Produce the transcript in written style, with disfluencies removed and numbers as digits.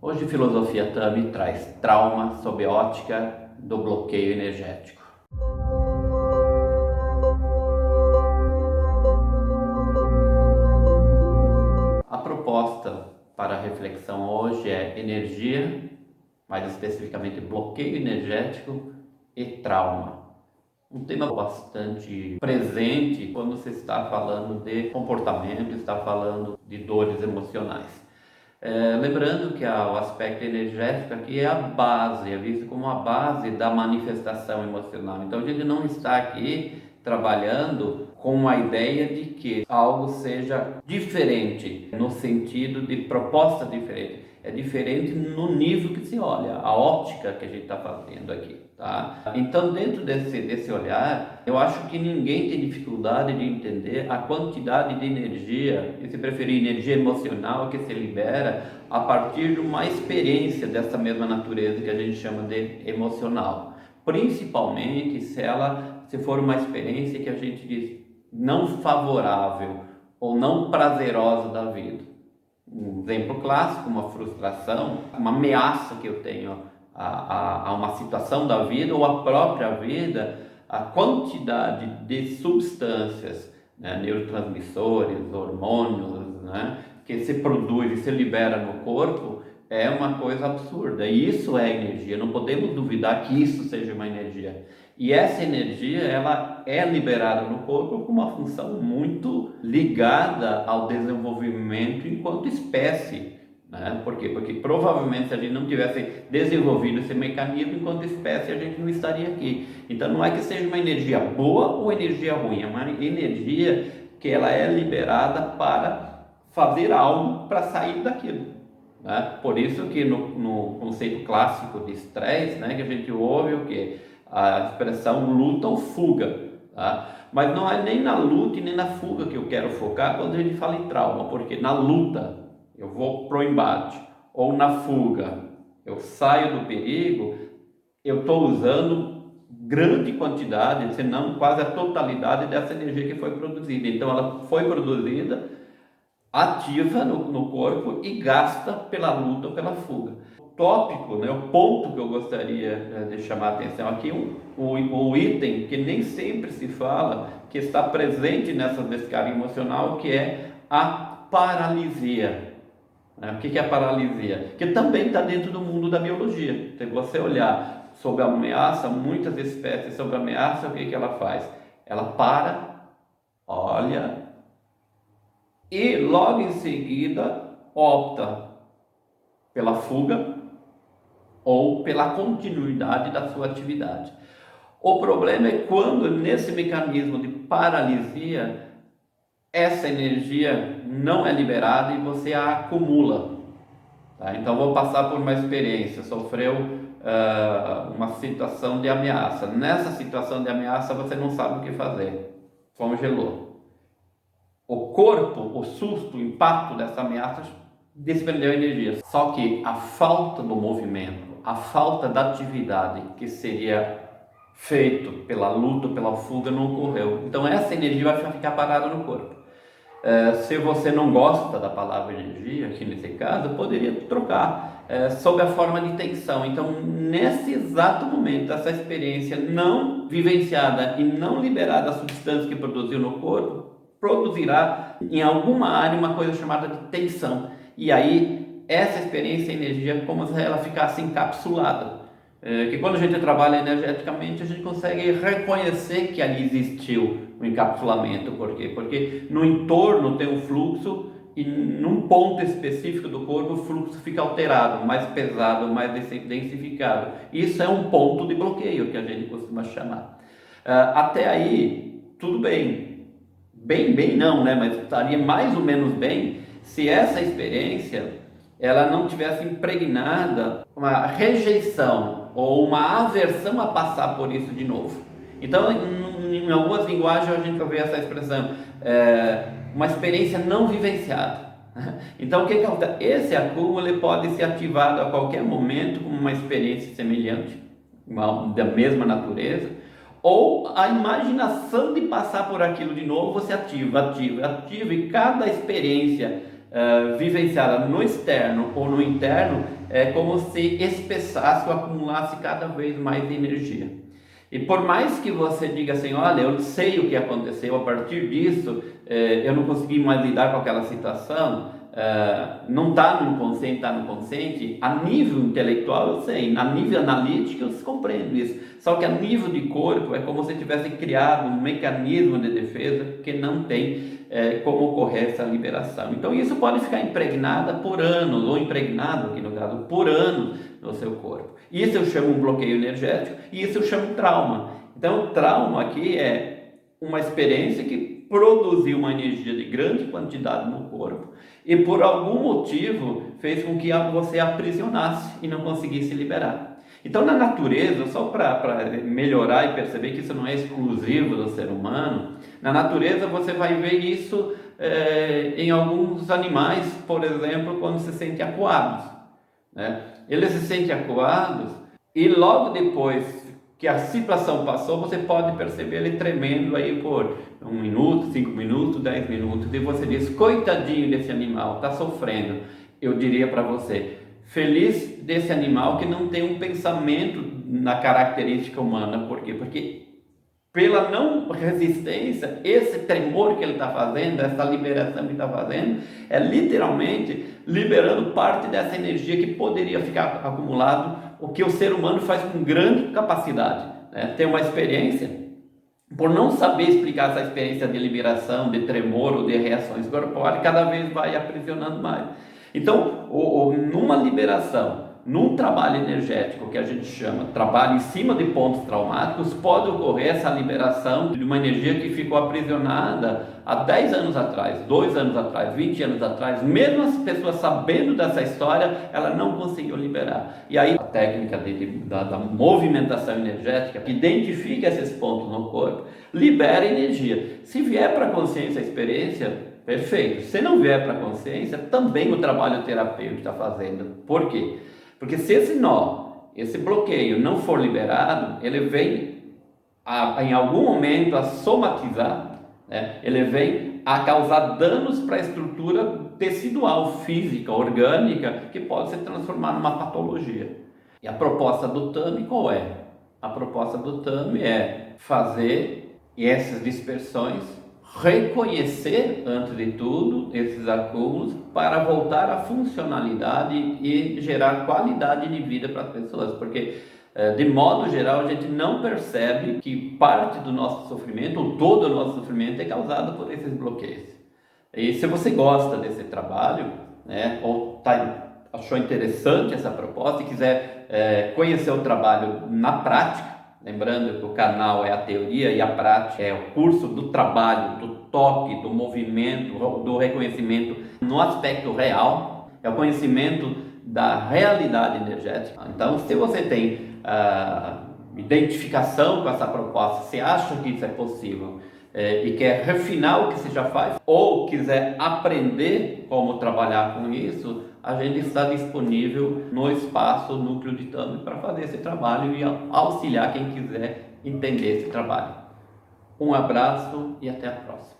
Hoje Filosofia Tami traz trauma sob ótica do bloqueio energético. A proposta para a reflexão hoje é energia, mais especificamente bloqueio energético e trauma. Um tema bastante presente quando se está falando de comportamento, está falando de dores emocionais. Lembrando que o aspecto energético aqui é a base, é visto como a base da manifestação emocional. Então a gente não está aqui trabalhando com a ideia de que algo seja diferente, no sentido de proposta diferente. É diferente no nível que se olha, a ótica que a gente está fazendo aqui, tá? Então, dentro desse olhar, eu acho que ninguém tem dificuldade de entender a quantidade de energia, e se preferir energia emocional, que se libera a partir de uma experiência dessa mesma natureza que a gente chama de emocional. Principalmente se for uma experiência que a gente diz não favorável ou não prazerosa da vida. Um exemplo clássico, uma frustração, uma ameaça que eu tenho a uma situação da vida ou a própria vida, a quantidade de substâncias, né, neurotransmissores, hormônios, né, que se produz e se libera no corpo é uma coisa absurda. E isso é energia, não podemos duvidar que isso seja uma energia. E essa energia, ela é liberada no corpo com uma função muito ligada ao desenvolvimento enquanto espécie, né? Por quê? Porque provavelmente se a gente não tivesse desenvolvido esse mecanismo enquanto espécie, a gente não estaria aqui. Então não é que seja uma energia boa ou energia ruim, é uma energia que ela é liberada para fazer algo para sair daquilo. Né? Por isso que no conceito clássico de estresse, né, que a gente ouve o quê? A expressão luta ou fuga, tá? Mas não é nem na luta e nem na fuga que eu quero focar quando a gente fala em trauma, porque na luta eu vou pro embate, ou na fuga eu saio do perigo, eu estou usando grande quantidade, se não quase a totalidade dessa energia que foi produzida. Então ela foi produzida, ativa no corpo e gasta pela luta ou pela fuga. O tópico, né, o ponto que eu gostaria de chamar a atenção aqui, o item que nem sempre se fala, que está presente nessa descarga emocional, que é a paralisia. O que é a paralisia? Que também está dentro do mundo da biologia. Se você olhar sobre a ameaça, muitas espécies sobre a ameaça, o que ela faz? Ela para, olha, e logo em seguida opta pela fuga ou pela continuidade da sua atividade. O problema é quando nesse mecanismo de paralisia essa energia não é liberada e você a acumula. Tá? Então vou passar por uma experiência, sofreu uma situação de ameaça. Nessa situação de ameaça você não sabe o que fazer, congelou. O corpo, o susto, o impacto dessa ameaça desprendeu energia. Só que a falta do movimento, a falta da atividade que seria feito pela luta, pela fuga, não ocorreu. Então essa energia vai ficar parada no corpo. Se você não gosta da palavra energia, aqui nesse caso, poderia trocar sob a forma de tensão. Então, nesse exato momento, essa experiência não vivenciada e não liberada a substância que produziu no corpo, produzirá em alguma área uma coisa chamada de tensão. E aí, essa experiência, energia, é como se ela ficasse encapsulada. Que quando a gente trabalha energeticamente, a gente consegue reconhecer que ali existiu o encapsulamento. Por quê? Porque no entorno tem um fluxo e num ponto específico do corpo o fluxo fica alterado, mais pesado, mais densificado. Isso é um ponto de bloqueio que a gente costuma chamar. Até aí, tudo bem. Bem não, né? Mas estaria mais ou menos bem se essa experiência ela não tivesse impregnada uma rejeição ou uma aversão a passar por isso de novo. Então, em algumas linguagens a gente vê essa expressão, uma experiência não vivenciada. Então, o que acontece? Esse acúmulo ele pode ser ativado a qualquer momento como uma experiência semelhante, da mesma natureza, ou a imaginação de passar por aquilo de novo, você ativa, e cada experiência vivenciada no externo ou no interno, é como se espessasse ou acumulasse cada vez mais energia. E por mais que você diga assim, olha, eu sei o que aconteceu, a partir disso eu não consegui mais lidar com aquela situação, não está no inconsciente, está no consciente, a nível intelectual eu sei, a nível analítico eu compreendo isso, só que a nível de corpo é como se tivesse criado um mecanismo de defesa que não tem como ocorrer essa liberação. Então isso pode ficar impregnada por anos, ou impregnado aqui no caso, por anos no seu corpo. Isso eu chamo um bloqueio energético e isso eu chamo trauma. Então o trauma aqui é uma experiência que produziu uma energia de grande quantidade no corpo e por algum motivo fez com que você aprisionasse e não conseguisse liberar. Então na natureza, só para melhorar e perceber que isso não é exclusivo do ser humano, na natureza você vai ver isso em alguns animais, por exemplo, quando se sentem acuados, né? Eles se sentem acuados e logo depois que a situação passou, você pode perceber ele tremendo aí por 1 minuto, 5 minutos, 10 minutos, e você diz, coitadinho desse animal, está sofrendo. Eu diria para você, feliz desse animal que não tem um pensamento na característica humana. Por quê? Porque pela não resistência, esse tremor que ele está fazendo, essa liberação que está fazendo, é literalmente liberando parte dessa energia que poderia ficar acumulado, o que o ser humano faz com grande capacidade, né? Tem uma experiência, por não saber explicar essa experiência de liberação, de tremor ou de reações corporais, cada vez vai aprisionando mais. Então, numa liberação, num trabalho energético que a gente chama trabalho em cima de pontos traumáticos, pode ocorrer essa liberação de uma energia que ficou aprisionada há 10 anos atrás, 2 anos atrás, 20 anos atrás. Mesmo as pessoas sabendo dessa história, ela não conseguiu liberar. E aí a técnica da movimentação energética, que identifica esses pontos no corpo, libera energia. Se vier para a consciência a experiência, perfeito. Se não vier para a consciência, também o trabalho terapêutico está fazendo. Por quê? Porque se esse nó, esse bloqueio não for liberado, ele vem em algum momento a somatizar, né? Ele vem a causar danos para a estrutura tecidual, física, orgânica, que pode se transformar numa patologia. E a proposta do TAMI qual é? A proposta do TAMI é fazer essas dispersões, reconhecer, antes de tudo, esses acúmulos para voltar à funcionalidade e gerar qualidade de vida para as pessoas, porque de modo geral a gente não percebe que parte do nosso sofrimento, ou todo o nosso sofrimento é causado por esses bloqueios. E se você gosta desse trabalho, né, ou achou interessante essa proposta e quiser conhecer o trabalho na prática, lembrando que o canal é a teoria e a prática é o curso do trabalho, do toque, do movimento, do reconhecimento no aspecto real, é o conhecimento da realidade energética. Então, se você tem identificação com essa proposta, se acha que isso é possível e quer refinar o que você já faz, ou quiser aprender como trabalhar com isso, a gente está disponível no espaço Núcleo de TAMI para fazer esse trabalho e auxiliar quem quiser entender esse trabalho. Um abraço e até a próxima.